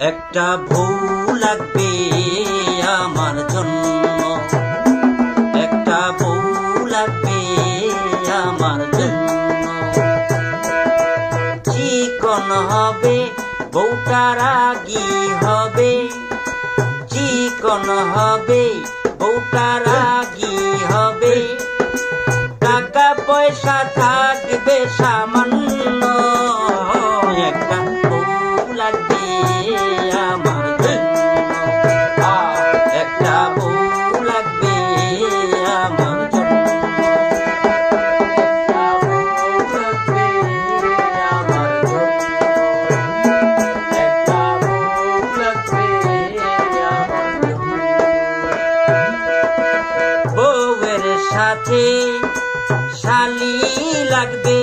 একটা বউ লাগবে আমার জন্য, একটা বউ লাগবে আমার জন্য। চিকন হবে বউটা রাগী হবে, চিকন হবে বউটা রাগী হবে। টাকা পয়সা থাকবে সামান্য, একটা বউ লাগবে আমার জন্য, একটা বউ লাগবে আমার জন্য, একটা বউ লাগবে আমার জন্য, একটা বউ লাগবে আমার জন্য। বউয়ের সাথে শালি লাগবে,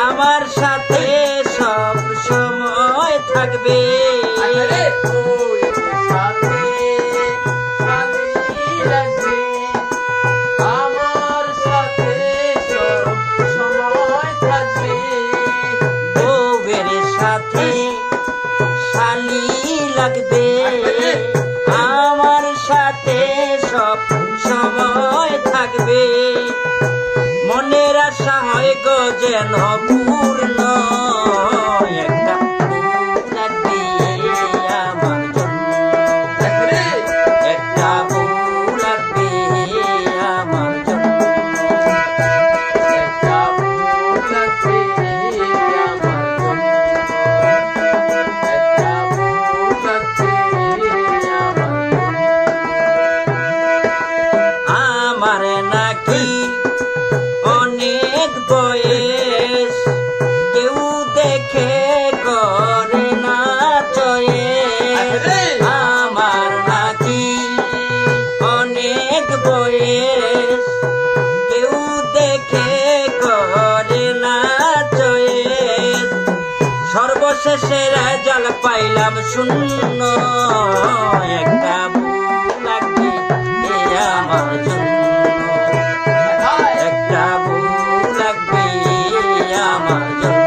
আমার সাথে সব সময় থাকবে। আমার সাথে সব সময় থাকবে। বউয়ের সাথে শালি লাগবে, আমার সাথে সব সময় থাকবে। মনের আশা হয় গো যেন পূর্ণ, একটা বউ লাগবে আমার জন্য, একটা বউ লাগবে আমার জন্য, একটা বউ লাগবে আমার জন্য, একটা বউ লাগবে আমার জন্য। আমার নাকি অনেক বয়স, কেউ দেখে করে না চয়েস। আমার নাকি অনেক বয়স, কেউ দেখে করে না চয়েস। সর্বশেষে রেজাল্ট পাইলাম শূন্য, একটা বউ লাগবে আমার জন্য, একটা বউ লাগবে আমার জন্য, একটা বউ লাগবে আমার জন্য,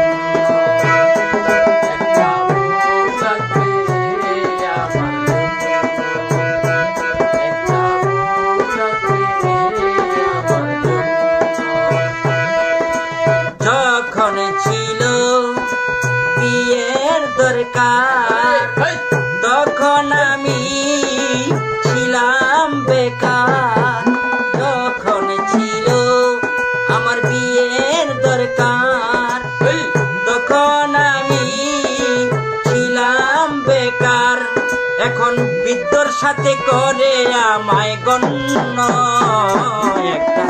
একটা বউ লাগবে আমার জন্য। যখন ছিল বিয়ের দরকার, তখন আমি ছিলাম বেকার। যখন ছিল আমার বিয়ের দরকার, তখন আমি ছিলাম বেকার। এখন বৃদ্ধর সাথে করে আমায় গণ্য, একটা